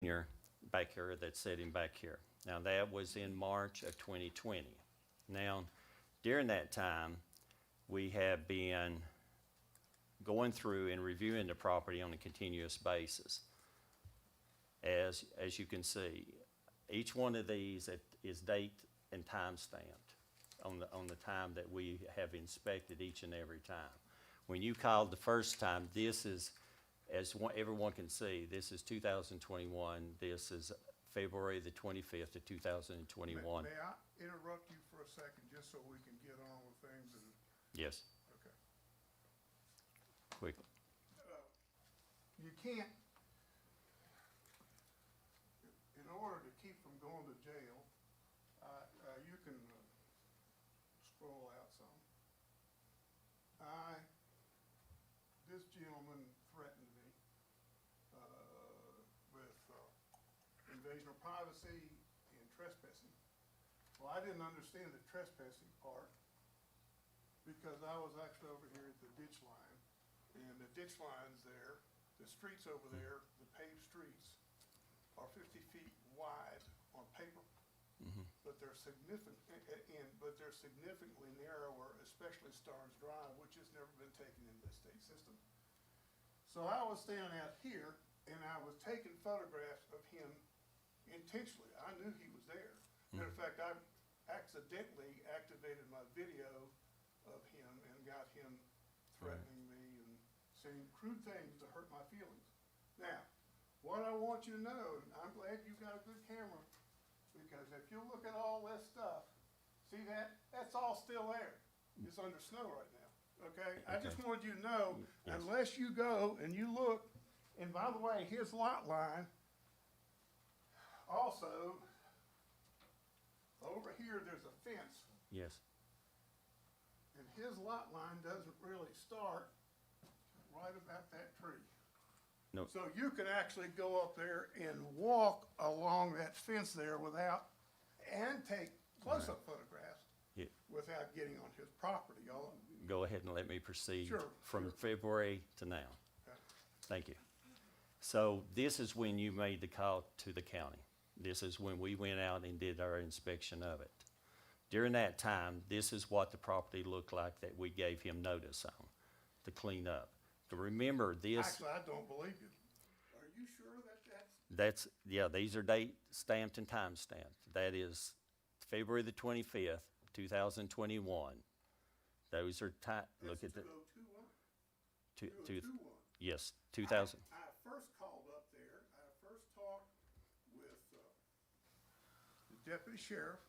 Jr. back here that's sitting back here. Now, that was in March of 2020. Now, during that time, we have been going through and reviewing the property on a continuous basis. As you can see, each one of these is date and time stamped on the time that we have inspected each and every time. When you called the first time, this is, everyone can see, this is 2021. This is February the 25th of 2021. May I interrupt you for a second, just so we can get on with things and, Yes, okay. quickly. You can't, in order to keep from going to jail, you can scroll out some. This gentleman threatened me with invasion of privacy and trespassing. Well, I didn't understand the trespassing part because I was actually over here at the ditch line, and the ditch line's there, the streets over there, the paved streets are 50 feet wide on paper, but they're significantly narrower, especially Starnes Drive, which has never been taken in the state system. So I was standing out here, and I was taking photographs of him intentionally. I knew he was there. Matter of fact, I accidentally activated my video of him and got him threatening me and saying crude things to hurt my feelings. Now, what I want you to know, and I'm glad you got a good camera, because if you look at all this stuff, see that? That's all still there. It's under snow right now, okay? I just wanted you to know, unless you go and you look, and by the way, his lot line, also, over here, there's a fence, Yes. and his lot line doesn't really start right about that tree. No. So you can actually go up there and walk along that fence there without, and take close-up photographs Yeah. without getting on his property. Go ahead and let me proceed Sure, from sure. February to now. Okay. Thank you. So this is when you made the call to the county. This is when we went out and did our inspection of it. During that time, this is what the property looked like that we gave him notice on to clean up. To remember this. Actually, I don't believe you. Are you sure that That's, yeah, these are date stamped and time stamped. That is February the 25th, 2021. Those are look at the, 2021? two, 2021. yes, 2000. I first called up there, I first talked with the deputy sheriff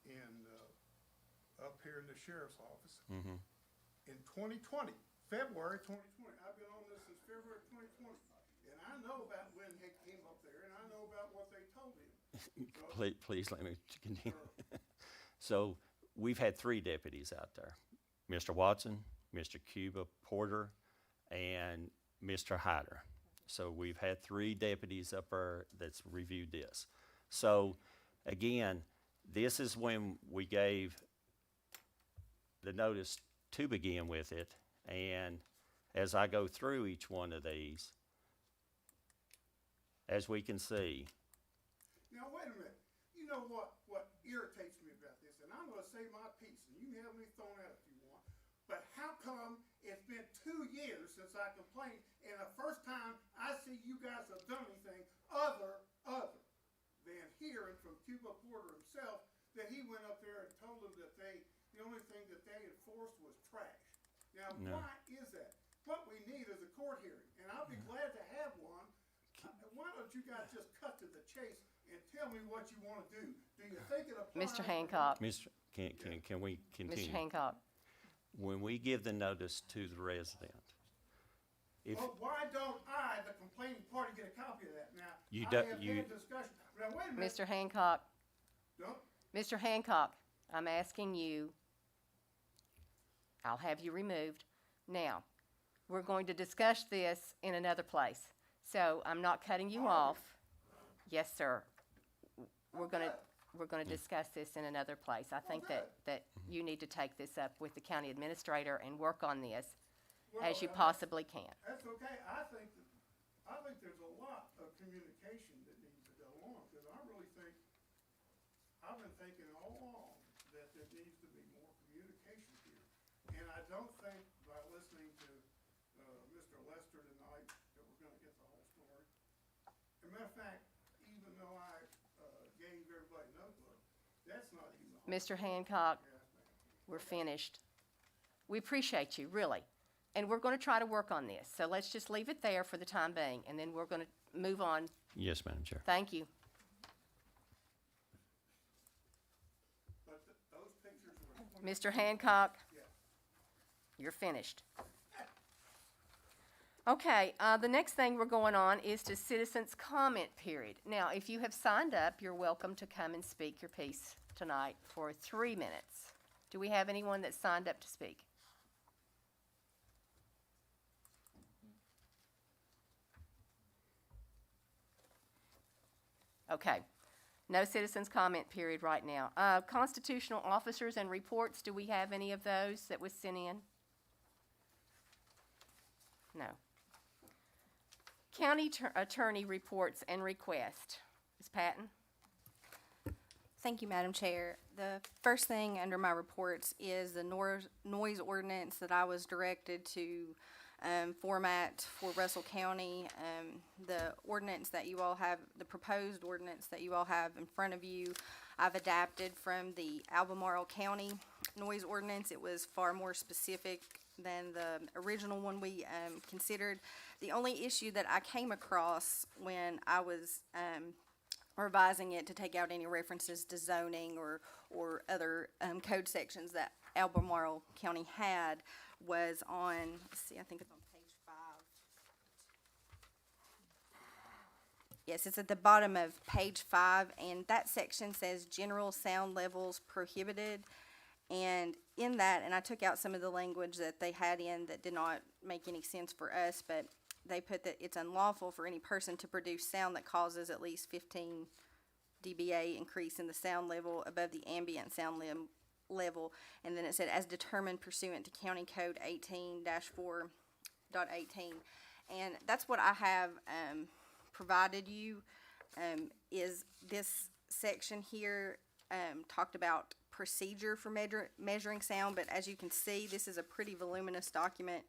and up here in the sheriff's office in 2020, February 2020. I've been on this since February 2020, and I know about when he came up there, and I know about what they told him. So, Please let me continue. So we've had 3 deputies out there, Mr. Watson, Mr. Cuba Porter, and Mr. Hyder. So we've had 3 deputies up there that's reviewed this. So again, this is when we gave the notice to begin with it. And as I go through each one of these, as we can see. now, wait a minute. You know what irritates me about this, and I'm gonna say my piece, and you can have me thrown out if you want, but how come it's been 2 years since I complained, and the first time I see you guys have done anything other than hearing from Cuba Porter himself that he went up there and told them that the only thing that they enforced was trash. Now, No. why is that? What we need is a court hearing, and I'll be glad to have one. Why don't you guys just cut to the chase and tell me what you want to do? Do you think it applies? Mr. Hancock, Mr. Can we continue? Mr. Hancock, When we give the notice to the resident, if Well, why don't I, the complaining party, get a copy of that? Now, You I do- have you- had discussion. Now, wait a minute. Mr. Hancock, Don't, Mr. Hancock, I'm asking you, I'll have you removed. Now, we're going to discuss this in another place, so I'm not cutting you off. Yes, sir. We're gonna discuss this in another place. I think that you need to take this up with the county administrator and work on this as you Well, possibly can. that's okay. I I think there's a lot of communication that needs to go on, because I really think, I've been thinking all along that there needs to be more communication here. And I don't think by listening to, Mr. Lester tonight, that we're gonna get the whole story. As a matter of fact, even though I, gave everybody a notebook, that's not even the whole. Mr. Hancock, Yes, ma'am. we're finished. We appreciate you, really. And we're going to try to work on this. So let's just leave it there for the time being, and then we're going to move on. Yes, Madam Chair. Thank you. But those pictures were. Mr. Hancock, Yeah. you're finished. Okay, the next thing we're going on is to citizens' comment period. Now, if you have signed up, you're welcome to come and speak your piece tonight for 3 minutes. Do we have anyone that signed up to speak? Okay, no citizens' comment period right now. Constitutional officers and reports, do we have any of those that was sent in? No. County attorney reports and request. Ms. Patton? Thank you, Madam Chair. The first thing under my reports is the noise ordinance that I was directed to format for Russell County. The ordinance that you all have, the proposed ordinance that you all have in front of you, I've adapted from the Albemarle County noise ordinance. It was far more specific than the original one we considered. The only issue that I came across when I was revising it to take out any references to zoning or other code sections that Albemarle County had was on, let's see, I think it's on page 5. Yes, it's at the bottom of page 5, and that section says general sound levels prohibited. And in that, and I took out some of the language that they had in that did not make any sense for us, but they put that it's unlawful for any person to produce sound that causes at least 15 dBA increase in the sound level above the ambient sound level. And then it said, as determined pursuant to County Code 18-4.18. And that's what I have provided you, is this section here talked about procedure for measuring sound, but as you can see, this is a pretty voluminous document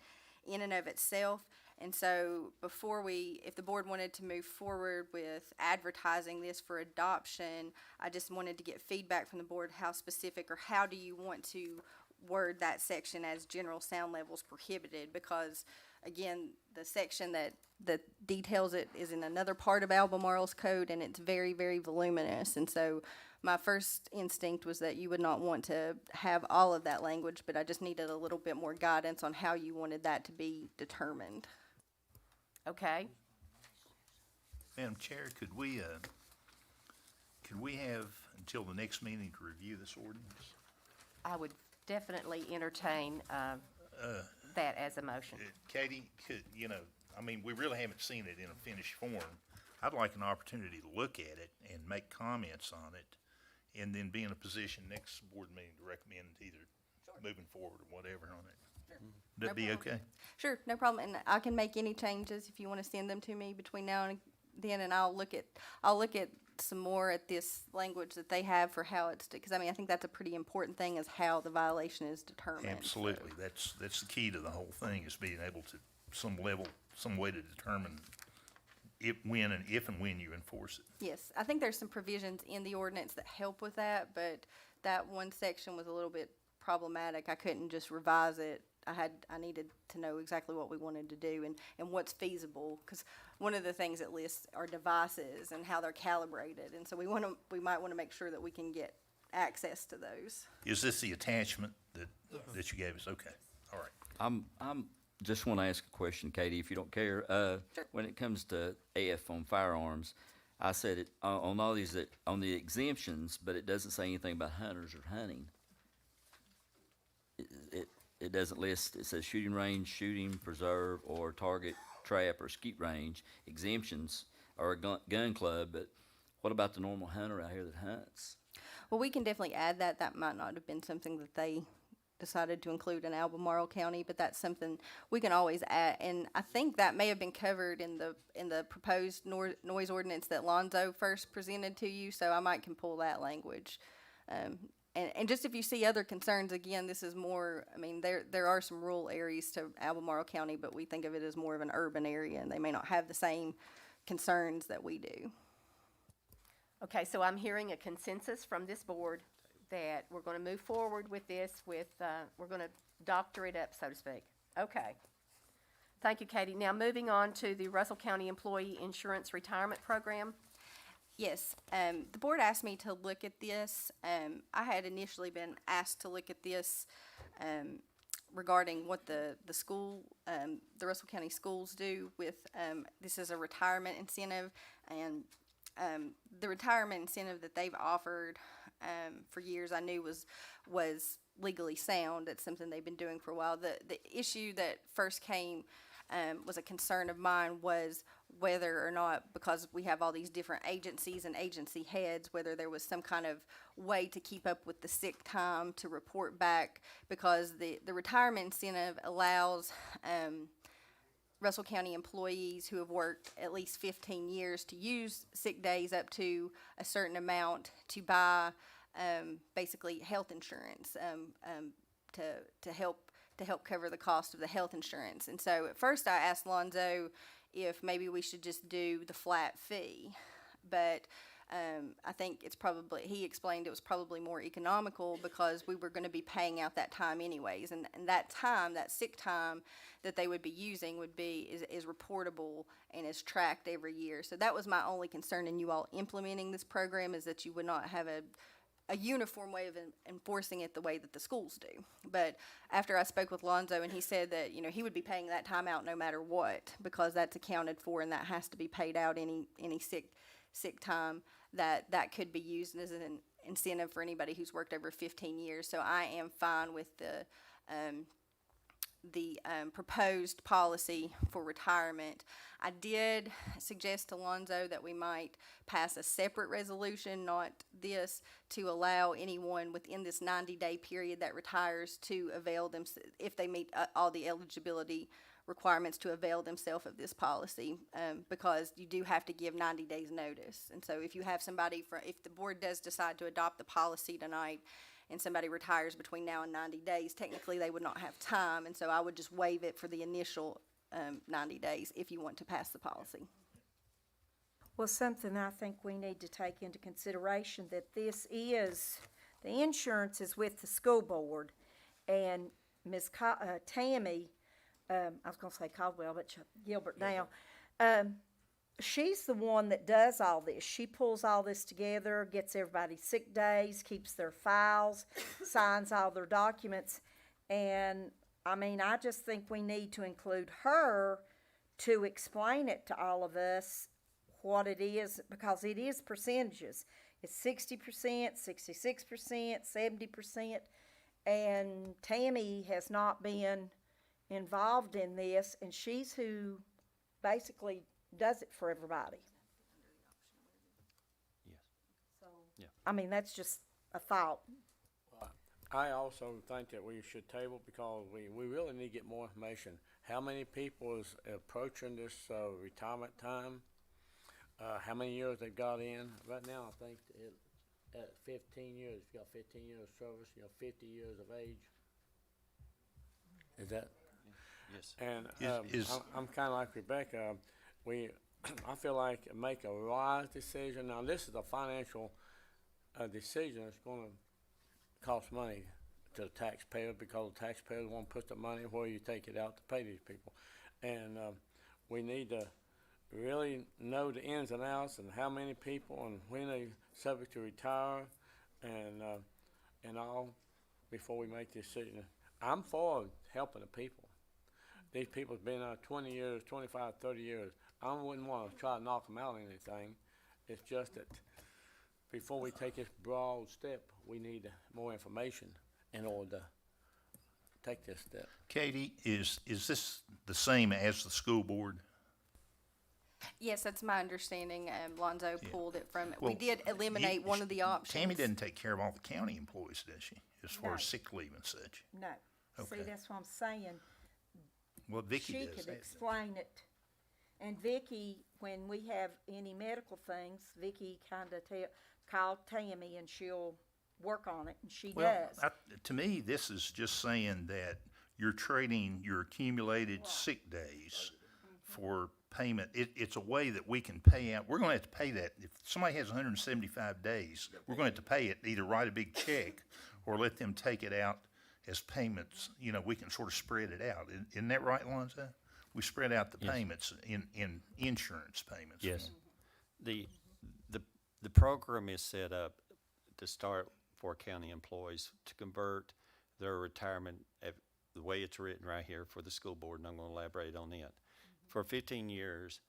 in and of itself. And so before if the board wanted to move forward with advertising this for adoption, I just wanted to get feedback from the board, how specific or how do you want to word that section as general sound levels prohibited? Because again, the section that details it is in another part of Albemarle's code, and it's very, very voluminous. And so my first instinct was that you would not want to have all of that language, but I just needed a little bit more guidance on how you wanted that to be determined. Okay, Madam Chair, could we have until the next meeting to review this ordinance? I would definitely entertain that as a motion. Katie, we really haven't seen it in a finished form. I'd like an opportunity to look at it and make comments on it, and then be in a position next board meeting to recommend either moving forward or whatever on it. Would that be okay? Sure, no problem, and I can make any changes if you want to send them to me between now and then, and I'll look at some more at this language that they have for how it's, because I think that's a pretty important thing, is how the violation is determined. Absolutely. That's the key to the whole thing, is being able to, some way to determine if and when you enforce it. Yes, I think there's some provisions in the ordinance that help with that, but that one section was a little bit problematic. I couldn't just revise it. I needed to know exactly what we wanted to do and what's feasible, because one of the things it lists are devices and how they're calibrated, and so we might want to make sure that we can get access to those. Is this the attachment that you gave us? Okay, all right. I'm just want to ask a question, Katie, if you don't care. Sure. When it comes to AF on firearms, I said it on all these, that on the exemptions, but it doesn't say anything about hunters or hunting. It doesn't list. It says shooting range, shooting, preserve, or target, trap, or skeet range. Exemptions are a gun club, but what about the normal hunter out here that hunts? Well, we can definitely add that. That might not have been something that they decided to include in Albemarle County, but that's something we can always add. And I think that may have been covered in the proposed noise ordinance that Lonzo first presented to you, so I can pull that language. And just if you see other concerns, again, this is more, I mean, there are some rural areas to Albemarle County, but we think of it as more of an urban area, and they may not have the same concerns that we do. Okay, so I'm hearing a consensus from this board that we're gonna move forward with this we're gonna doctor it up, so to speak. Okay. Thank you, Katie. Now, moving on to the Russell County Employee Insurance Retirement Program. Yes, the board asked me to look at this. I had initially been asked to look at this regarding what the school, the Russell County schools do with, this is a retirement incentive, and the retirement incentive that they've offered for years I knew was legally sound. It's something they've been doing for a while. The issue that first came was a concern of mine was whether or not, because we have all these different agencies and agency heads, whether there was some kind of way to keep up with the sick time to report back, because the retirement incentive allows Russell County employees who have worked at least 15 years to use sick days up to a certain amount to buy basically health insurance to help cover the cost of the health insurance. And so at first I asked Lonzo if maybe we should just do the flat fee, but I think he explained it was probably more economical because we were going to be paying out that time anyways, and that time, that sick time that they would be using is reportable and is tracked every year. So that was my only concern in you all implementing this program, is that you would not have a uniform way of enforcing it the way that the schools do. But after I spoke with Lonzo, and he said that, he would be paying that time out no matter what, because that's accounted for and that has to be paid out any sick time, that could be used as an incentive for anybody who's worked over 15 years. So I am fine with the proposed policy for retirement. I did suggest to Lonzo that we might pass a separate resolution, not this, to allow anyone within this 90-day period that retires to avail them, if they meet all the eligibility requirements, to avail themselves of this policy, because you do have to give 90 days notice. And so if you have somebody, if the board does decide to adopt the policy tonight, and somebody retires between now and 90 days, technically they would not have time, and so I would just waive it for the initial 90 days if you want to pass the policy. Well, something I think we need to take into consideration, that the insurance is with the school board, and Ms. Tammy, I was going to say Caldwell, but Gilbert now, she's the one that does all this. She pulls all this together, gets everybody's sick days, keeps their files, signs all their documents. And, I just think we need to include her to explain it to all of us, what it is, because it is percentages. It's 60%, 66%, 70%. And Tammy has not been involved in this, and she's who basically does it for everybody. Yes. So, Yeah. That's just a thought. I also think that we should table, because we really need to get more information. How many people is approaching this retirement time? How many years they've got in? Right now, I think at 15 years, if you got 15 years of service, 50 years of age. Is that? Yes. And Is- I'm kind of like Rebecca. I feel like make a wise decision. Now, this is a financial decision that's going to cost money to the taxpayer, because the taxpayers won't put the money where you take it out to pay these people. And we need to really know the ins and outs and how many people and when they subject to retire and all before we make this decision. I'm for helping the people. These people have been 20 years, 25, 30 years. I wouldn't want to try to knock them out or anything. It's just that before we take this broad step, we need more information in order to take this step. Katie, is this the same as the school board? Yes, that's my understanding. Lonzo pulled it from, we Well, did eliminate one of the options. Tammy doesn't take care of all the county employees, does she, as far No. as sick leave and such? No. See, Okay. that's what I'm saying. Well, Vicky She does could that. explain it. And Vicky, when we have any medical things, Vicky kinda call Tammy and she'll work on it, and she Well, does. to me, this is just saying that you're trading your accumulated sick days for payment. It's a way that we can pay out. We're gonna have to pay that. If somebody has 175 days, we're gonna have to pay it, either write a big check or let them take it out as payments. You know, we can sort of spread it out. Isn't that right, Lonzo? We spread out the payments in insurance payments. Yes. The program is set up to start for county employees to convert their retirement, the way it's written right here for the school board, and I'm gonna elaborate on it. For 15 years,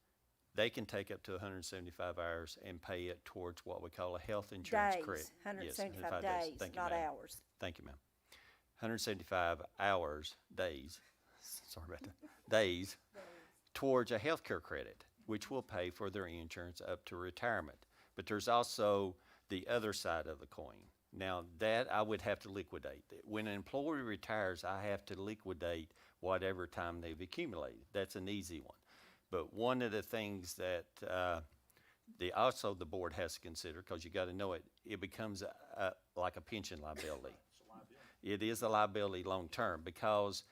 they can take up to 175 hours and pay it towards what we call a health insurance credit. Days, 175 175 days, Thank you, not ma'am. hours. Thank you, ma'am. 175 hours, days, sorry about that, days, towards a healthcare credit, which will pay for their insurance up to retirement. But there's also the other side of the coin. Now, that I would have to liquidate. When an employee retires, I have to liquidate whatever time they've accumulated. That's an easy one. But one of the things that also the board has to consider, because you got to know it, it becomes like a pension liability. It is a liability long-term, because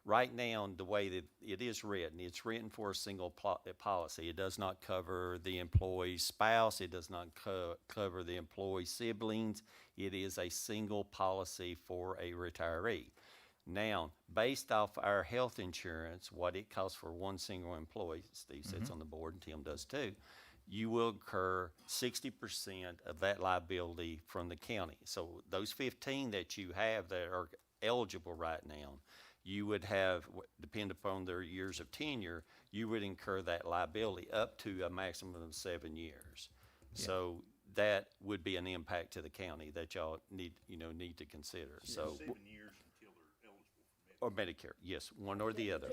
right now, the way that it is written, it's written for a single policy. It does not cover the employee's spouse. It does not cover the employee's siblings. It is a single policy for a retiree. Now, based off our health insurance, what it costs for one single employee, Steve sits on the board and Tim does too, you will incur 60% of that liability from the county. So those 15 that you have that are eligible right now, you would have, depend upon their years of tenure, you would incur that liability up to a maximum of 7 years. So that would be an impact to the county that y'all need to consider. So, 7 years until they're eligible for or Medicare, yes, one or the other.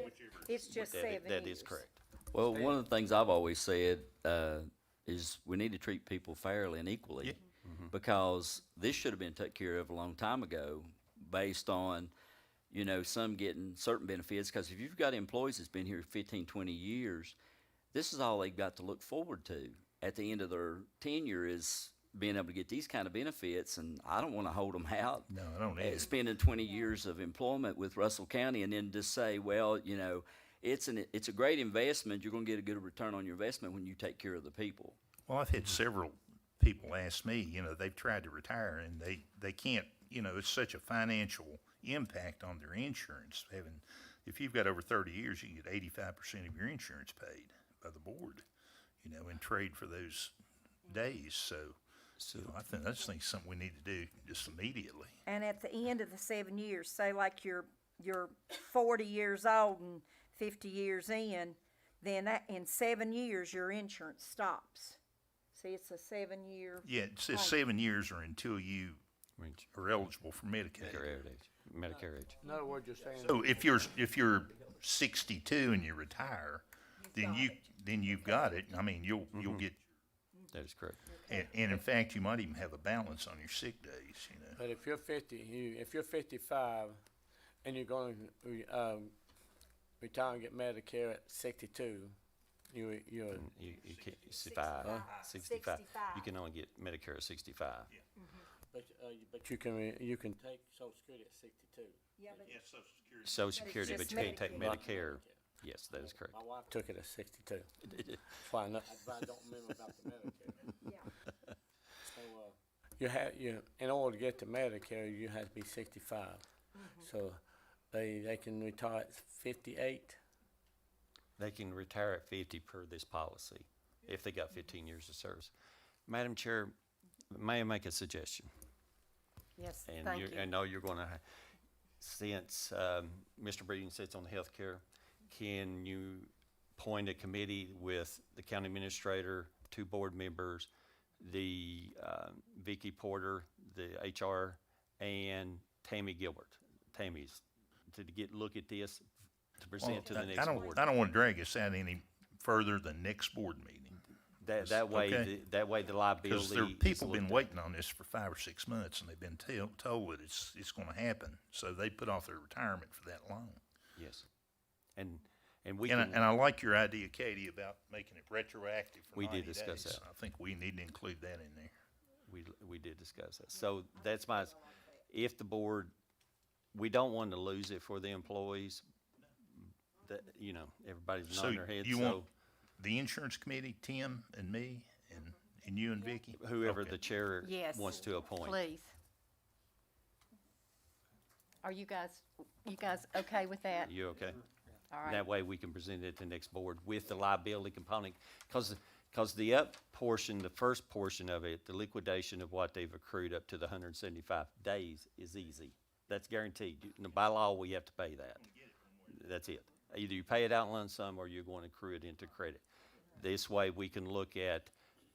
It's just 7 years. That is correct. Well, one of the things I've always said is we need to treat people fairly and equally, because this should have been taken care of a long time ago, based on, some getting certain benefits. Because if you've got employees that's been here 15, 20 years, this is all they've got to look forward to at the end of their tenure, is being able to get these kind of benefits. And I don't want to hold them out. No, I don't either. Spending 20 years of employment with Russell County and then just say, well, it's a great investment. You're going to get a good return on your investment when you take care of the people. Well, I've had several people ask me, they've tried to retire and they can't, it's such a financial impact on their insurance. If you've got over 30 years, you can get 85% of your insurance paid by the board, in trade for those days. So I just think it's something we need to do just immediately. And at the end of the 7 years, say like you're 40 years old and 50 years in, then in 7 years, your insurance stops. See, it's a 7-year. Yeah, it says 7 years or until you are eligible for Medicaid. Medicare age. In other words, you're saying. So if you're 62 and you retire, then you've got it. I mean, you'll get, That is correct. and in fact, you might even have a balance on your sick days. But if you're 55 and you're going to retire and get Medicare at 62, you're You can't, 65. You can only get Medicare at 65. but you can take Social Security at 62. Yeah, but Social Security, but just you can't take Medicare. Medicare. Yes, that is correct. My wife took it at 62. That's why I don't remember about the Medicare. So in order to get to Medicare, you have to be 65. So they can retire at 58. They can retire at 50 per this policy if they got 15 years of service. Madam Chair, may I make a suggestion? Yes, And thank you. I know you're going to, since Mr. Breeden sits on the healthcare, can you appoint a committee with the county administrator, 2 board members, the Vicky Porter, the HR, and Tammy Gilbert, to look at this, to present to the next board? I don't want to drag us out any further the next board meeting. That way, Okay. that way the liability Because there, is people been looked at. waiting on this for 5 or 6 months, and they've been told that it's gonna happen, so they put off their retirement for that long. Yes. And we And can, I like your idea, Katie, about making it retroactive for We did 90 days. discuss that. I think we need to include that in there. we did discuss that. So that's if the board, we don't want to lose it for the employees, that, everybody's So nodding their head, you want so the insurance committee, Tim and me, and you and Vicky? whoever Okay. the chair Yes. wants to appoint. Please. Are you guys okay with that? You okay? All right. That way we can present it at the next board with the liability component, because the the first portion of it, the liquidation of what they've accrued up to the 175 days is easy. That's guaranteed. By law, we have to pay that. That's it. Either you pay it out in lump sum or you're going to accrue it into credit. This way, we can look at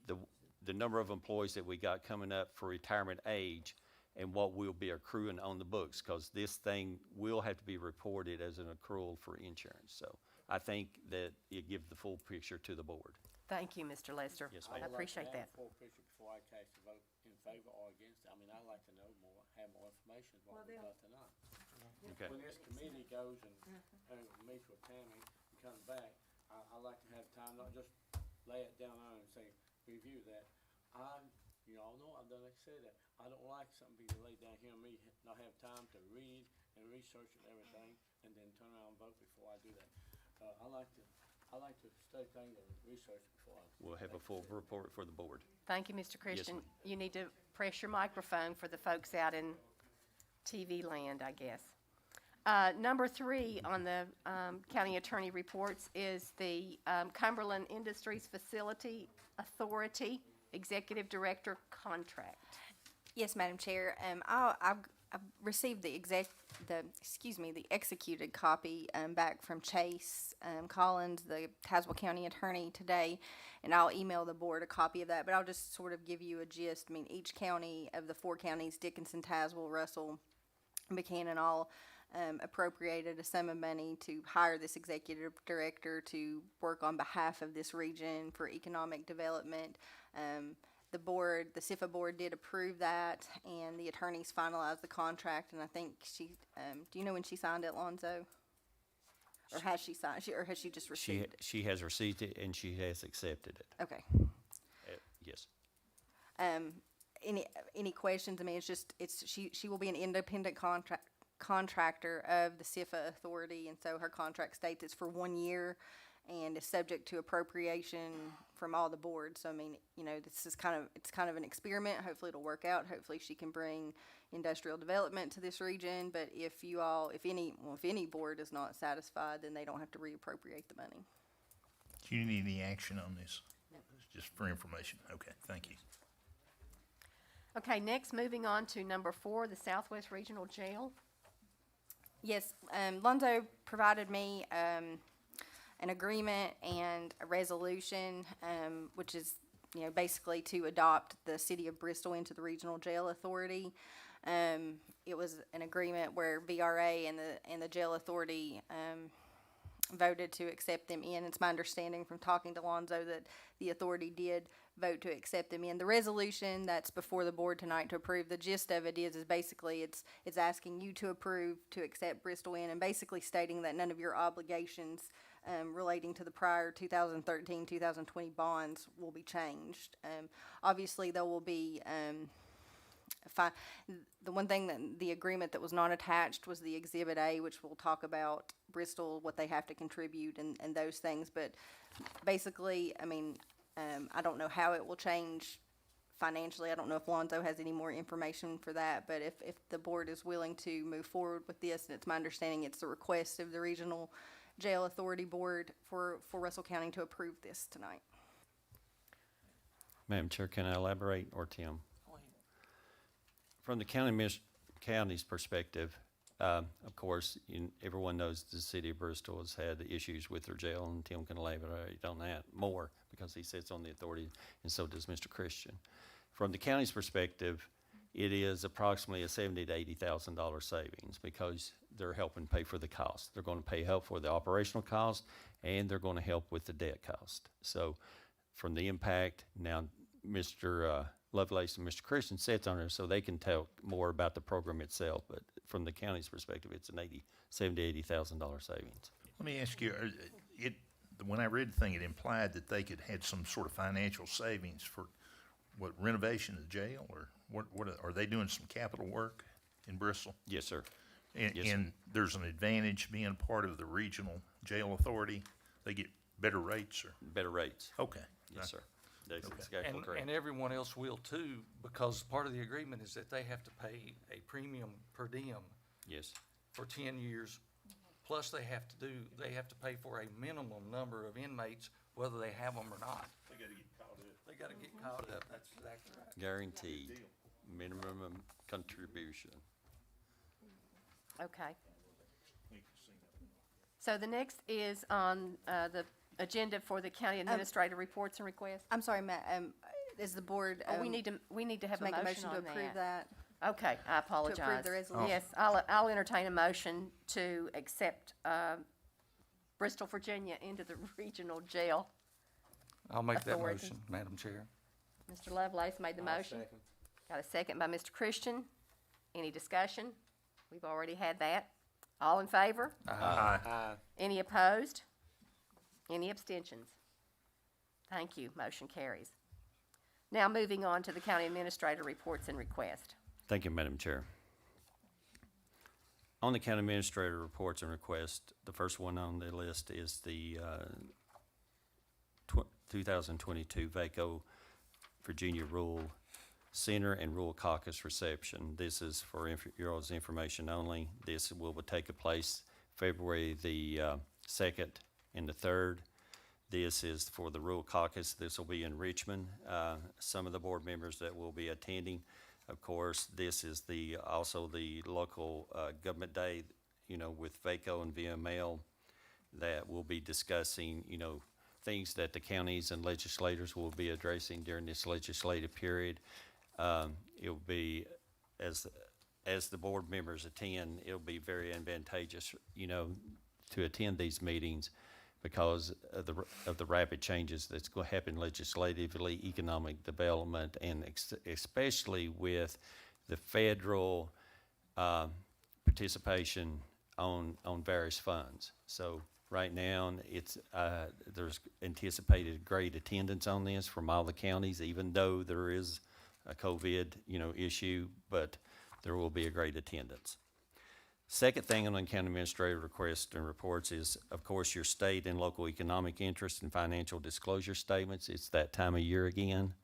the number of employees that we got coming up for retirement age and what we'll be accruing on the books, because this thing will have to be reported as an accrual for insurance. So I think that it gives the full picture to the board. Thank you, Mr. Lester. Yes, I ma'am. appreciate that. Full picture before I cast a vote in favor or against it. I mean, I'd like to know more, have more information than what we got tonight. Okay. When this committee goes and meets with Tammy and comes back, I like to have time, not just lay it down on and say, review that. You all know, I've done like I said that, I don't like something being laid down here and me not have time to read and research and everything, and then turn around and vote before I do that. I like to study things and research before I. We'll have a full report for the board. Thank you, Mr. Christian. ma'am. You need to press your microphone for the folks out in TV land, I guess. Number 3 on the county attorney reports is the Cumberland Industries Facility Authority Executive Director contract. Yes, Madam Chair. I've received the executed copy back from Chase Collins, the Tazewell County Attorney, today, and I'll email the board a copy of that. But I'll just sort of give you a gist. I mean, each county of the 4 counties, Dickinson, Tazewell, Russell, Buchanan, all appropriated a sum of money to hire this executive director to work on behalf of this region for economic development. The board, the SIFA board did approve that, and the attorneys finalized the contract, and I think she, do you know when she signed it, Lonzo? Or has she signed, or has she just received it? She has received it and she has accepted it. Okay. Yes. Any questions? I mean, she will be an independent contractor of the SIFA authority, and so her contract states it's for 1 year and is subject to appropriation from all the boards. So I mean, this is it's kind of an experiment. Hopefully it'll work out. Hopefully she can bring industrial development to this region. But if any board is not satisfied, then they don't have to reappropriate the money. Do you need any action on this? Just for information. Okay, thank you. Okay, next, moving on to number 4, the Southwest Regional Jail. Yes, Lonzo provided me an agreement and a resolution, which is, basically to adopt the city of Bristol into the Regional Jail Authority. It was an agreement where VRA and the Jail Authority voted to accept them in. It's my understanding from talking to Lonzo that the authority did vote to accept them in. The resolution that's before the board tonight to approve, the gist of it is basically it's asking you to approve to accept Bristol in, and basically stating that none of your obligations relating to the prior 2013-2020 bonds will be changed. Obviously, there will be the one thing that the agreement that was not attached was the Exhibit A, which will talk about Bristol, what they have to contribute and those things. But basically, I mean, I don't know how it will change financially. I don't know if Lonzo has any more information for that, but if the board is willing to move forward with this, and it's my understanding it's the request of the Regional Jail Authority Board for Russell County to approve this tonight. Madam Chair, can I elaborate, or Tim? From the county's perspective, of course, everyone knows the city of Bristol has had issues with their jail, and Tim can elaborate on that more because he sits on the authority, and so does Mr. Christian. From the county's perspective, it is approximately a $70,000 to $80,000 savings because they're helping pay for the cost. They're going to help for the operational cost, and they're going to help with the debt cost. So from the impact, now Mr. Lovelace and Mr. Christian sits on it, so they can tell more about the program itself. But from the county's perspective, it's an $70,000 to $80,000 savings. Let me ask you, when I read the thing, it implied that they could had some sort of financial savings for what, renovation of the jail, or what are they doing some capital work in Bristol? Yes, sir. And, Yes, sir. and there's an advantage being part of the regional jail authority? They get better rates, or? Better rates. Okay. Yes, sir. That's exactly And correct. everyone else will too, because part of the agreement is that they have to pay a premium per diem Yes. for 10 years. Plus they have to pay for a minimum number of inmates, whether they have them or not. They gotta get caught up. That's exactly right. Guaranteed minimum contribution. Okay. So the next is on the agenda for the county administrator reports and requests. I'm sorry, is the board, Oh, we need to have a make a motion motion to on approve that. that? Okay, I apologize. the resolution. Yes, I'll entertain a motion to accept Bristol, Virginia into the regional jail. I'll make that Authority. motion, Madam Chair. Mr. Lovelace made the motion. Got a second by Mr. Christian. Any discussion? We've already had that. All in favor? Aye. Any opposed? Any abstentions? Thank you. Motion carries. Now moving on to the county administrator reports and requests. Thank you, Madam Chair. On the county administrator reports and requests, the first one on the list is the 2022 VACO Virginia Rural Center and Rural Caucus reception. This is for your all's information only. This will take place February the 2nd and the 3rd. This is for the Rural Caucus. This will be in Richmond. Some of the board members that will be attending. Of course, this is also the local government day, with VACO and VML, that will be discussing, things that the counties and legislators will be addressing during this legislative period. It will be, as the board members attend, it'll be very advantageous, to attend these meetings because of the rapid changes that's going to happen legislatively, economic development, and especially with the federal participation on various funds. So right now, there's anticipated great attendance on this from all the counties, even though there is a COVID, issue, but there will be a great attendance. Second thing on the county administrative requests and reports is, of course, your state and local economic interest and financial disclosure statements. It's that time of year again.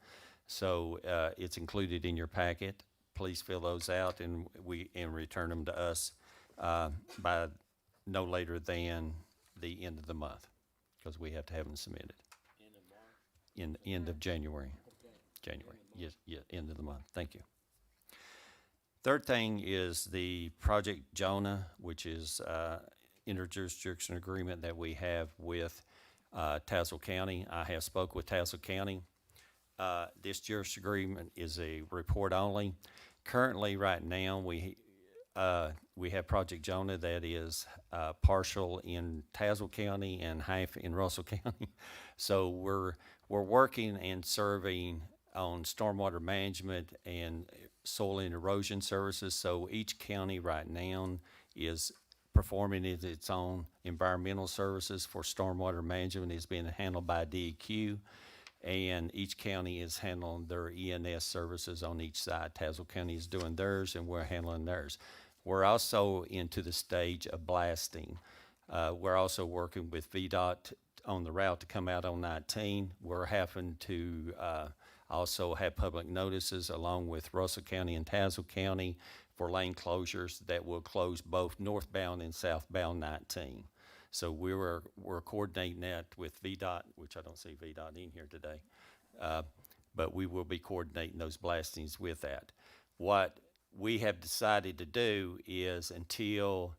So it's included in your packet. Please fill those out and return them to us by no later than the end of the month, because we have to have them submitted. End of January. January, yes, end of the month. Thank you. Third thing is the Project Jonah, which is interjurisdiction agreement that we have with Tazewell County. I have spoke with Tazewell County. This jurisdiction agreement is a report only. Currently, right now, we have Project Jonah that is partial in Tazewell County and half in Russell County. So we're working and serving on stormwater management and soil and erosion services. So each county right now is performing its own environmental services for stormwater management. Is being handled by DEQ, and each county is handling their ENS services on each side. Tazewell County is doing theirs, and we're handling theirs. We're also into the stage of blasting. We're also working with Vdot on the route to come out on 19. We're having to also have public notices along with Russell County and Tazewell County for lane closures that will close both northbound and southbound 19. So we're coordinating that with VDOT, which I don't see VDOT in here today, but we will be coordinating those blastings with that. What we have decided to do is, until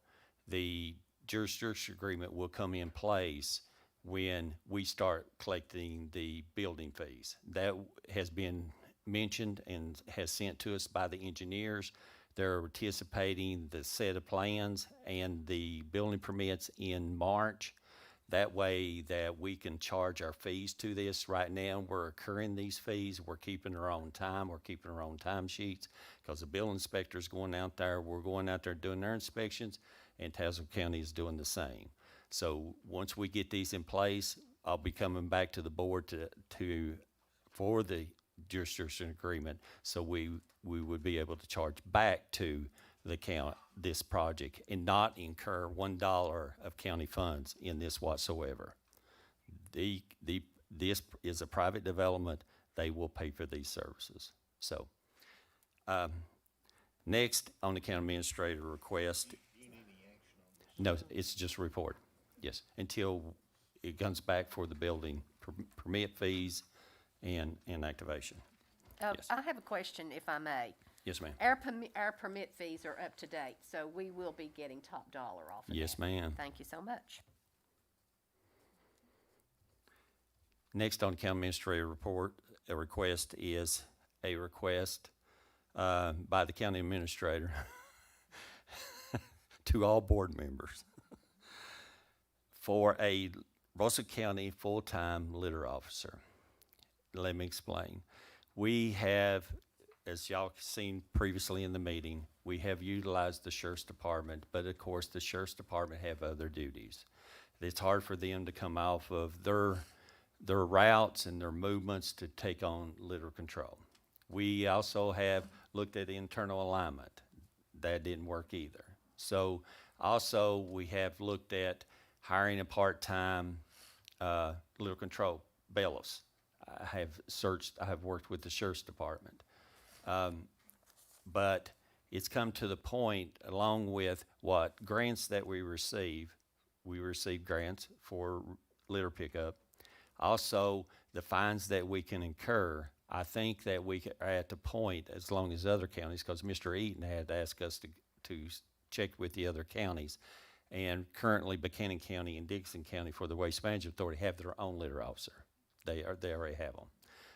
the jurisdiction agreement will come in place, when we start collecting the building fees. That has been mentioned and has sent to us by the engineers. They're anticipating the set of plans and the building permits in March. That way that we can charge our fees to this. Right now, we're incurring these fees. We're keeping our own time. We're keeping our own time sheets because the building inspector's going out there. We're going out there doing their inspections, and Tazewell County is doing the same. So once we get these in place, I'll be coming back to the board for the jurisdiction agreement, so we would be able to charge back to the county this project and not incur $1 of county funds in this whatsoever. This is a private development. They will pay for these services. So, next on the county administrator request. No, it's just a report. Yes, until it comes back for the building permit fees and activation. Yes. I have a question, if I may. Yes, ma'am. Our permit fees are up to date, so we will be getting top dollar off of that. Yes, ma'am. Thank you so much. Next on county administrator report, a request is a request by the county administrator to all board members for a Russell County full-time litter officer. Let me explain. We have, as y'all seen previously in the meeting, we have utilized the sheriff's department, but of course the sheriff's department have other duties. It's hard for them to come off of their routes and their movements to take on litter control. We also have looked at internal alignment. That didn't work either. So also we have looked at hiring a part-time litter control bailiffs. I have worked with the sheriff's department. But it's come to the point, along with what grants that we receive grants for litter pickup. Also, the fines that we can incur, I think that we are at the point, as long as other counties, because Mr. Eaton had asked us to check with the other counties. And currently Buchanan County and Dixon County for the Waste Management Authority have their own litter officer. They already have them.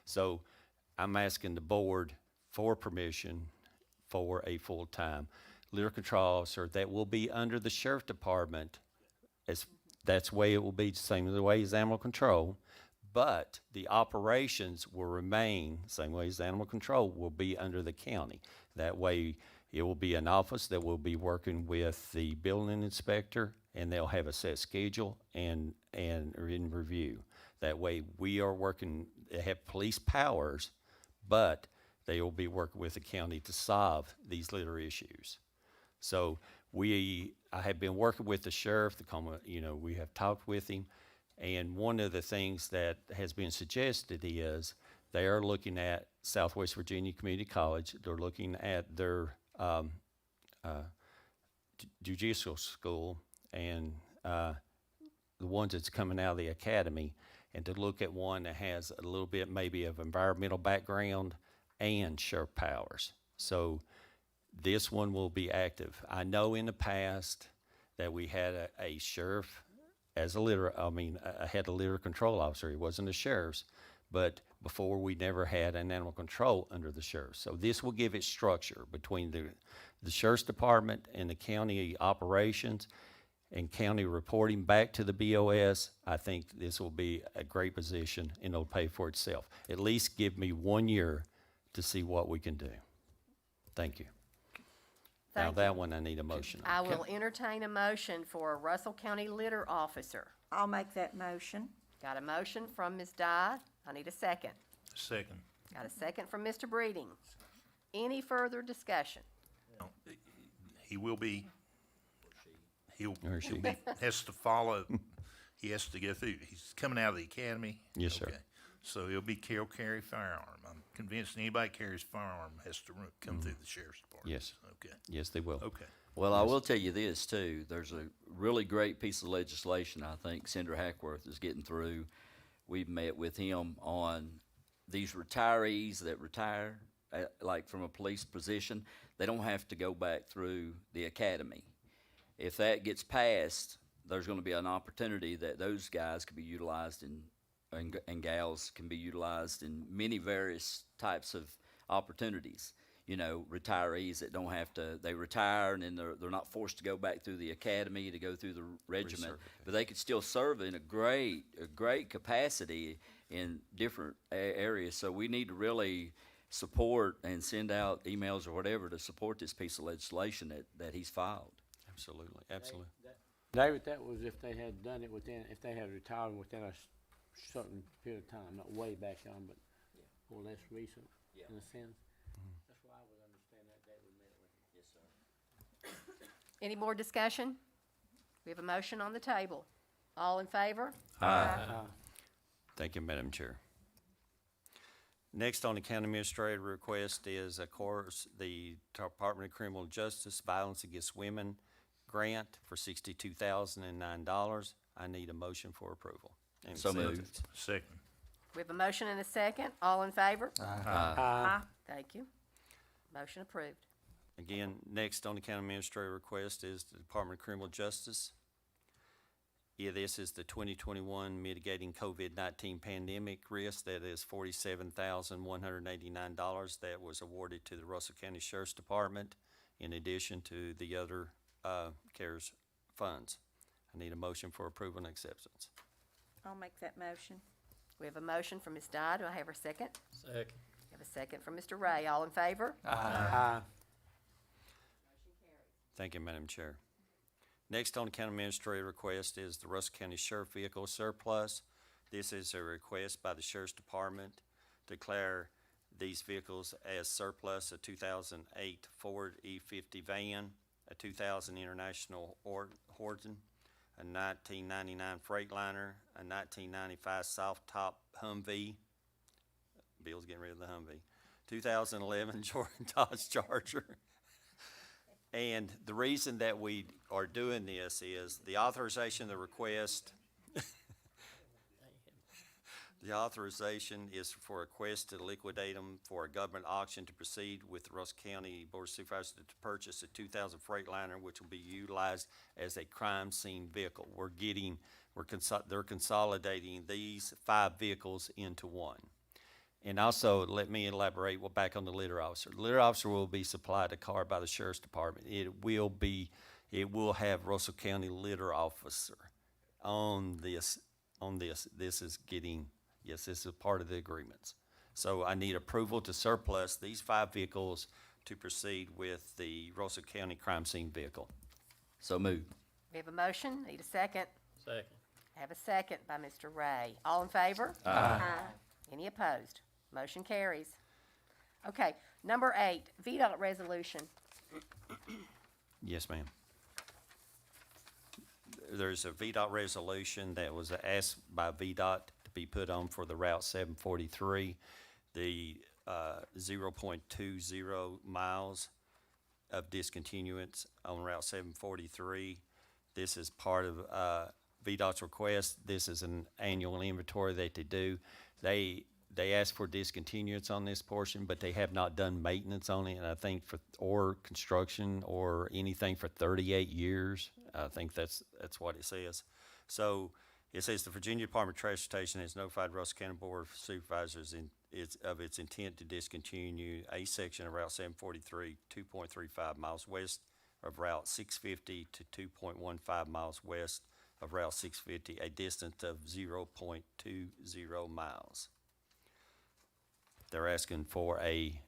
So I'm asking the board for permission for a full-time litter control officer that will be under the sheriff department. That's the way it will be, same as the way as animal control, but the operations will remain same way as animal control will be under the county. That way it will be an office that will be working with the building inspector, and they'll have a set schedule and in review. That way we are working, they have police powers, but they will be working with the county to solve these litter issues. So I have been working with the sheriff, we have talked with him, and one of the things that has been suggested is they are looking at Southwest Virginia Community College. They're looking at their judicial school and the ones that's coming out of the academy, and to look at one that has a little bit maybe of environmental background and sheriff powers. So this one will be active. I know in the past that we had a sheriff as I had a litter control officer. He wasn't a sheriff's, but before we never had an animal control under the sheriff. So this will give it structure between the sheriff's department and the county operations and county reporting back to the BOS. I think this will be a great position and it'll pay for itself. At least give me 1 year to see what we can do. Thank you. Now Thank that one I need a motion on. I will entertain a motion for a Russell County litter officer. I'll make that motion. Got a motion from Ms. Dye. I need a second. Second. Got a second from Mr. Breeding. Any further discussion? He will be, Or she. has to follow, he has to go through, he's coming out of the academy. Yes, sir. Okay. So he'll be carry firearm. I'm convinced anybody carries firearm has to come through the sheriff's department. Yes. Okay, Yes, they will. okay. Well, I will tell you this too, there's a really great piece of legislation I think Senator Hackworth is getting through. We've met with him on these retirees that retire, like from a police position, they don't have to go back through the academy. If that gets passed, there's gonna be an opportunity that those guys could be utilized and gals can be utilized in many various types of opportunities. You know, retirees that don't have to, they retire and then they're not forced to go back through the academy to go through the regiment, but they could still serve in a great capacity in different areas. So we need to really support and send out emails or whatever to support this piece of legislation that he's filed. Absolutely, absolutely. David, that was if they had done it within, if they had retired within a certain period of time, not way back on, but more or less recent, in a sense. That's why I would understand that David met with him. Yes, sir. Any more discussion? We have a motion on the table. All in favor? Thank you, Madam Chair. Next on the county administrator request is, of course, the Department of Criminal Justice Violence Against Women grant for $62,009. I need a motion for approval. and So moved. acceptance. Second. We have a motion and a second. All in favor? Aye. Thank you. Motion approved. Again, next on the county administrator request is the Department of Criminal Justice. Yeah, this is the 2021 mitigating COVID-19 pandemic risk. That is $47,189 that was awarded to the Russell County Sheriff's Department in addition to the other CARES funds. I need a motion for approval and acceptance. I'll make that motion. We have a motion from Ms. Dye. Do I have her second? Second. We have a second from Mr. Ray. All in favor? Aye. Thank you, Madam Chair. Next on the county administrator request is the Russell County Sheriff Vehicle Surplus. This is a request by the Sheriff's Department to declare these vehicles as surplus: a 2008 Ford E50 van, a 2000 International Horton, a 1999 Freightliner, a 1995 Soft Top Humvee. Bill's getting rid of the Humvee. 2011 Jordan Dodge Charger. And the reason that we are doing this is the authorization of the request. The authorization is for a request to liquidate them for a government auction to proceed with the Russell County Board of Supervisors to purchase a 2000 Freightliner, which will be utilized as a crime scene vehicle. They're consolidating these 5 vehicles into one. And also, let me elaborate back on the litter officer. The litter officer will be supplied a car by the Sheriff's Department. It will have Russell County litter officer on this. This is part of the agreements. So I need approval to surplus these 5 vehicles to proceed with the Russell County crime scene vehicle. So moved. We have a motion. Need a second. Second. I have a second by Mr. Ray. All in favor? Aye. Any opposed? Motion carries. Okay, number 8, Vdot Resolution. Yes, ma'am. There's a Vdot resolution that was asked by Vdot to be put on for the Route 743, the 0.20 miles of discontinuance on Route 743. This is part of Vdot's request. This is an annual inventory that they do. They asked for discontinuance on this portion, but they have not done maintenance on it, and I think or construction or anything for 38 years. I think that's what it says. So it says the Virginia Department of Transportation has notified Russell County Board of Supervisors of its intent to discontinue a section of Route 743, 2.35 miles west of Route 650 to 2.15 miles west of Route 650, a distance of 0.20 miles. They're asking for a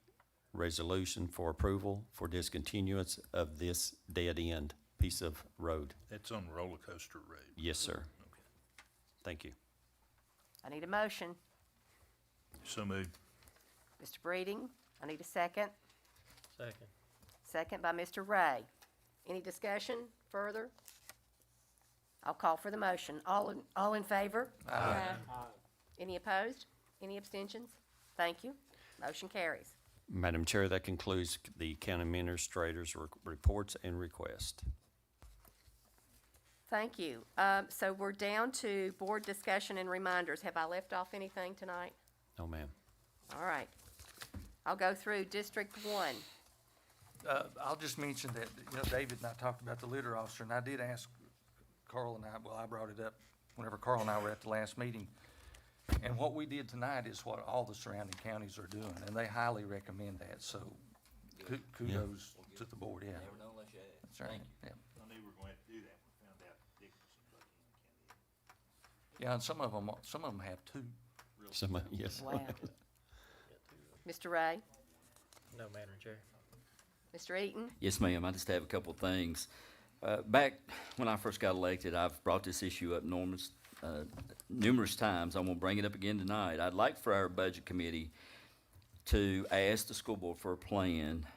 resolution for approval for discontinuance of this dead-end piece of road. That's on Roller Coaster Road. Yes, sir. Thank you. I need a motion. So moved. Mr. Breeding, I need a second. Second. Second by Mr. Ray. Any discussion further? I'll call for the motion. All in favor? Aye. Any opposed? Any abstentions? Thank you. Motion carries. Madam Chair, that concludes the county administrator's reports and request. Thank you. So we're down to board discussion and reminders. Have I left off anything tonight? No, ma'am. All right. I'll go through District 1. I'll just mention that, David and I talked about the litter officer, and I did ask Carl and I brought it up whenever Carl and I were at the last meeting. And what we did tonight is what all the surrounding counties are doing, and they highly recommend that, so kudos to the board, yeah. Never know unless you ask. That's right, yeah. I knew we were going to have to do that. We found out Dickinson, Yeah, and some of them have two. Yes. Wow. Mr. Ray? No, Madam Chair. Mr. Eaton? Yes, ma'am. I just have a couple of things. Back when I first got elected, I've brought this issue up numerous times. I'm gonna bring it up again tonight. I'd like for our budget committee to ask the school board for a plan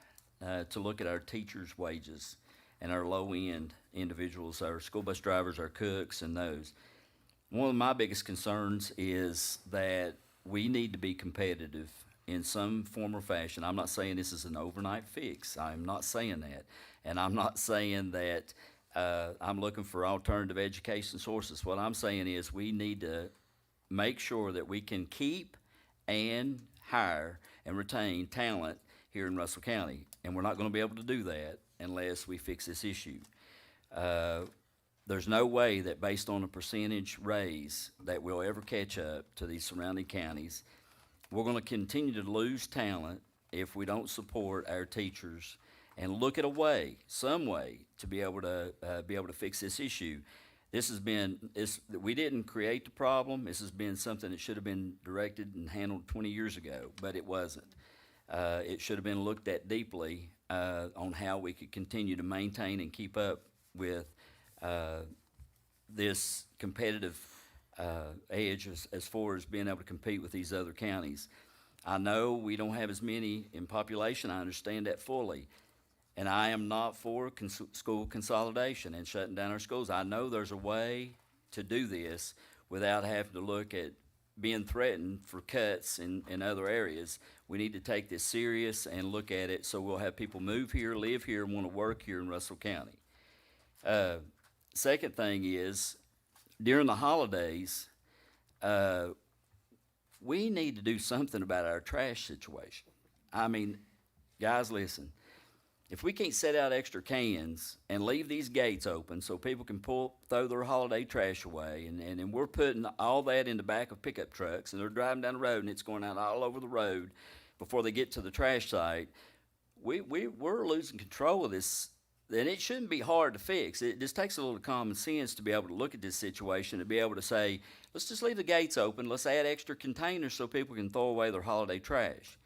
to look at our teachers' wages and our low-end individuals, our school bus drivers, our cooks, and those. One of my biggest concerns is that we need to be competitive in some form or fashion. I'm not saying this is an overnight fix. I'm not saying that. And I'm not saying that I'm looking for alternative education sources. What I'm saying is we need to make sure that we can keep and hire and retain talent here in Russell County. And we're not going to be able to do that unless we fix this issue. There's no way that based on a percentage raise that we'll ever catch up to these surrounding counties. We're going to continue to lose talent if we don't support our teachers and look at a way, some way, to be able to fix this issue. We didn't create the problem. This has been something that should have been directed and handled 20 years ago, but it wasn't. It should have been looked at deeply on how we could continue to maintain and keep up with this competitive edge as far as being able to compete with these other counties. I know we don't have as many in population. I understand that fully. And I am not for school consolidation and shutting down our schools. I know there's a way to do this without having to look at being threatened for cuts in other areas. We need to take this serious and look at it so we'll have people move here, live here, and want to work here in Russell County. Second thing is, during the holidays, we need to do something about our trash situation. I mean, guys, listen. If we can't set out extra cans and leave these gates open so people can throw their holiday trash away, and we're putting all that in the back of pickup trucks, and they're driving down the road, and it's going out all over the road before they get to the trash site, we're losing control of this. And it shouldn't be hard to fix. It just takes a little common sense to be able to look at this situation and be able to say, let's just leave the gates open. Let's add extra containers so people can throw away their holiday trash.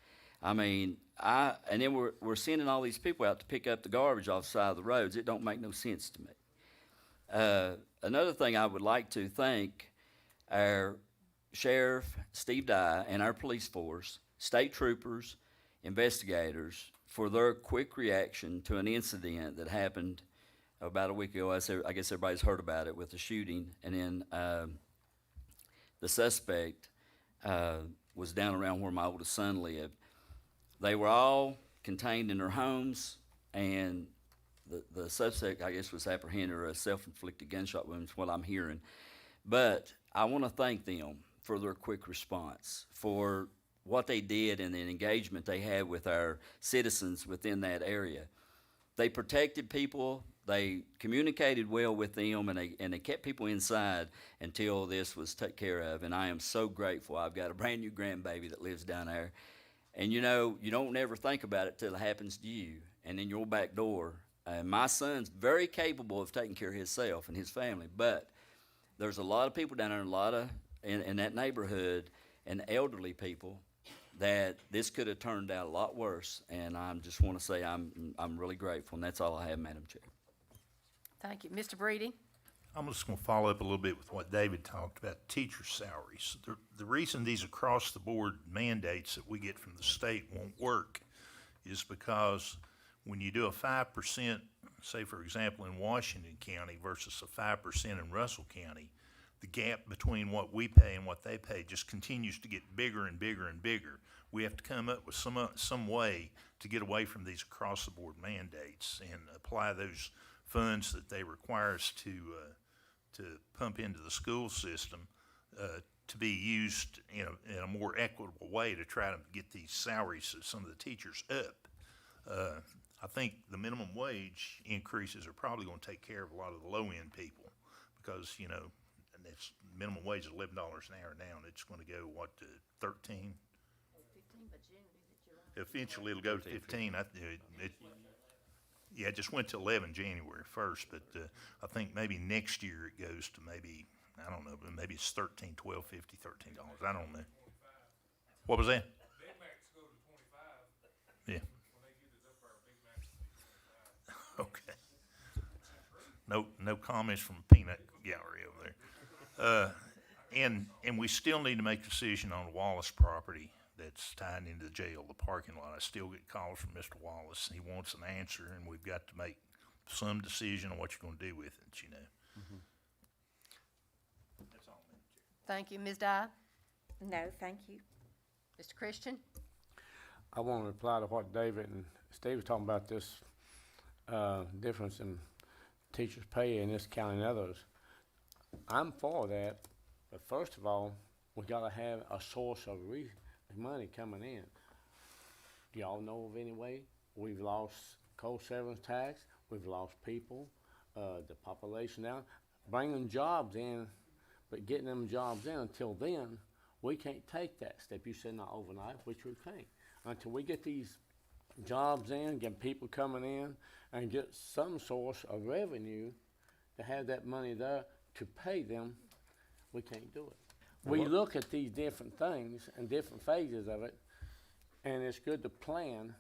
I mean, and then we're sending all these people out to pick up the garbage off the side of the roads. It don't make no sense to me. Another thing I would like to thank our Sheriff, Steve Dye, and our police force, state troopers, investigators, for their quick reaction to an incident that happened about a week ago. I guess everybody's heard about it with the shooting. And then the suspect was down around where my oldest son lived. They were all contained in their homes, and the suspect, I guess, was apprehended, or a self-inflicted gunshot wound is what I'm hearing. But I want to thank them for their quick response, for what they did and the engagement they had with our citizens within that area. They protected people, they communicated well with them, and they kept people inside until this was taken care of. And I am so grateful. I've got a brand new grandbaby that lives down there. And you know, you don't ever think about it till it happens to you and in your back door. My son's very capable of taking care of himself and his family, but there's a lot of people down there, a lot of in that neighborhood, and elderly people, that this could have turned out a lot worse. And I just want to say I'm really grateful, and that's all I have, Madam Chair. Thank you. Mr. Breedy? I'm just going to follow up a little bit with what David talked about, teacher salaries. The reason these across-the-board mandates that we get from the state won't work is because when you do a 5%, say for example in Washington County versus a 5% in Russell County, the gap between what we pay and what they pay just continues to get bigger and bigger and bigger. We have to come up with some way to get away from these across-the-board mandates and apply those funds that they require us to pump into the school system to be used in a more equitable way to try to get these salaries of some of the teachers up. I think the minimum wage increases are probably going to take care of a lot of the low-end people because, you know, it's minimum wage is $11 an hour now, and it's gonna go, what, to 13? Eventually, it'll go to 15. Yeah, it just went to 11 January 1st, but I think maybe next year it goes to maybe, I don't know, but maybe it's 13, 12, 50, $13. I don't know. What was that? Big Macs go to 25. Yeah. When they get it up there, Big Macs will be 25. Okay. No comments from Peanut Gallery over there. And we still need to make a decision on the Wallace property that's tied into the jail, the parking lot. I still get calls from Mr. Wallace. He wants an answer, and we've got to make some decision on what you're gonna do with it, you know. That's all, Madam Chair. Thank you. Ms. Dye? No, thank you. Mr. Christian? I want to reply to what David and Steve was talking about, this difference in teachers' pay in this county and others. I'm for that, but first of all, we gotta have a source of money coming in. Do y'all know of any way? We've lost coal severance tax, we've lost people, the population down, bringing jobs in, but getting them jobs in, until then, we can't take that step. You said not overnight, which we can't. Until we get these jobs in, get people coming in, and get some source of revenue to have that money there to pay them, we can't do it. We look at these different things and different phases of it, and it's good to plan,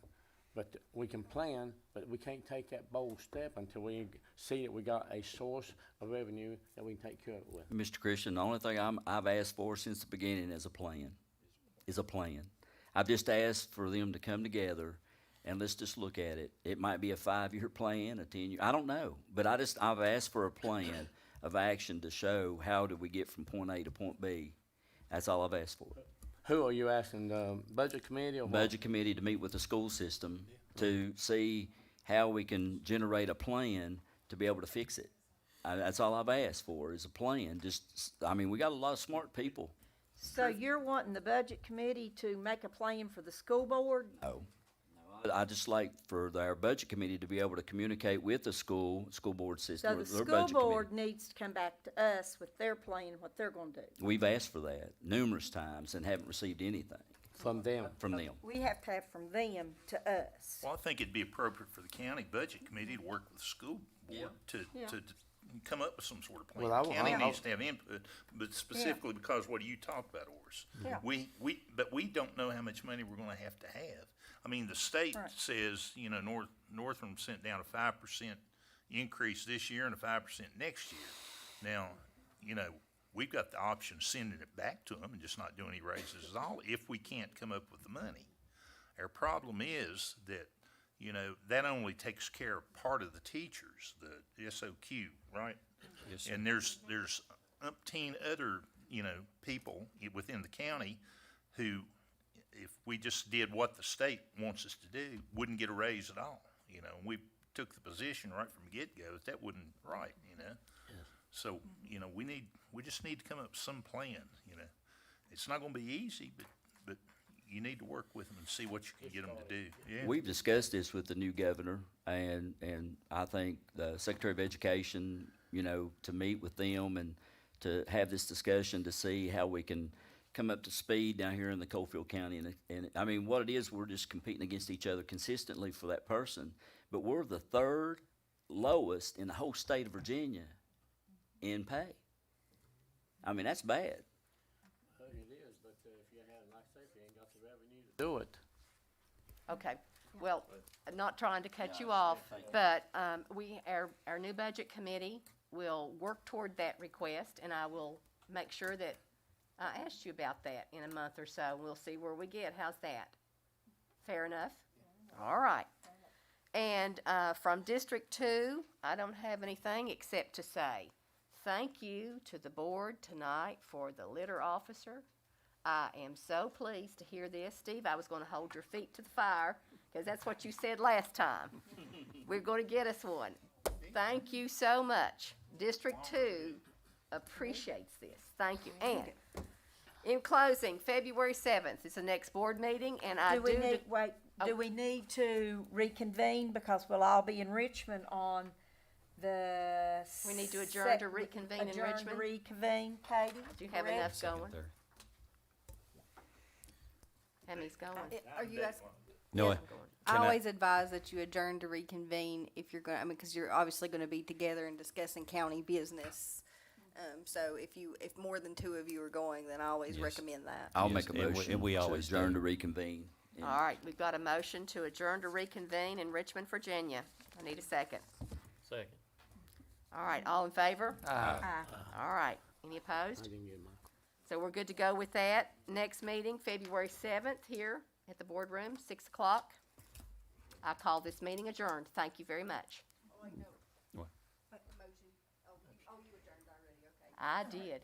but we can plan, but we can't take that bold step until we see that we got a source of revenue that we can take care of it with. Mr. Christian, the only thing I've asked for since the beginning is a plan. I've just asked for them to come together and let's just look at it. It might be a 5-year plan, a 10-year, I don't know. But I've asked for a plan of action to show how do we get from point A to point B. That's all I've asked for. Who are you asking, the budget committee or what? Budget committee to meet with the school system to see how we can generate a plan to be able to fix it. That's all I've asked for is a plan. We got a lot of smart people. So you're wanting the budget committee to make a plan for the school board? Oh. I just like for our budget committee to be able to communicate with the school board system. So the or their school budget committee. board needs to come back to us with their plan, what they're gonna do. We've asked for that numerous times and haven't received anything From them. from them. We have to have from them to us. Well, I think it'd be appropriate for the county budget committee to work with the school board to come up with some sort of plan. Well, The county needs to have input, but specifically because what you talked about, Oris. Yeah. But we don't know how much money we're gonna have to have. I mean, the state Right. says, you know, Northam sent down a 5% increase this year and a 5% next year. Now, you know, we've got the option of sending it back to them and just not doing any raises at all if we can't come up with the money. Our problem is that, you know, that only takes care of part of the teachers, the SOQ, right? Yes, sir. And there's umpteen other, you know, people within the county who, if we just did what the state wants us to do, wouldn't get a raise at all. You know, we took the position right from the get-go that that wasn't right, you know? So, you know, we just need to come up with some plan, you know? It's not gonna be easy, but you need to work with them and see what you can get them to do, yeah. We've discussed this with the new governor and I think the Secretary of Education, you know, to meet with them and to have this discussion to see how we can come up to speed down here in the Coalfield County. And I mean, what it is, we're just competing against each other consistently for that person. But we're the third lowest in the whole state of Virginia in pay. I mean, that's bad. It is, but if you have, like I say, if you ain't got the revenue to do it. Okay, well, not trying to cut you off, but our new budget committee will work toward that request, and I will make sure that I asked you about that in a month or so. We'll see where we get. How's that? Fair enough? All right. And from District 2, I don't have anything except to say thank you to the board tonight for the litter officer. I am so pleased to hear this. Steve, I was going to hold your feet to the fire because that's what you said last time. We're going to get us one. Thank you so much. District 2 appreciates this. Thank you. And in closing, February 7th is the next board meeting, and I Do we need to reconvene because we'll all be in Richmond on the. We need to adjourn to sec- reconvene in adjourn to Richmond? reconvene, Katie? Do you have correct? enough going? There. Tammy's going. Are you asking? No, I'm going. I Can I- always advise that you adjourn to reconvene if you're gonna, I mean, cause you're obviously gonna be together and discussing county business. So if more than two of you are going, then I always Yes. recommend that. I'll Yes, make a and we- motion and we to always adjourn do. to reconvene. And All right, we've got a motion to adjourn to reconvene in Richmond, Virginia. I need a second. Second. All right, all in favor? Aye. All right, any I opposed? didn't get mine. So we're good to go with that. Next meeting, February 7th, here at the boardroom, 6 o'clock. I call this meeting adjourned. Thank you very much. What? I did.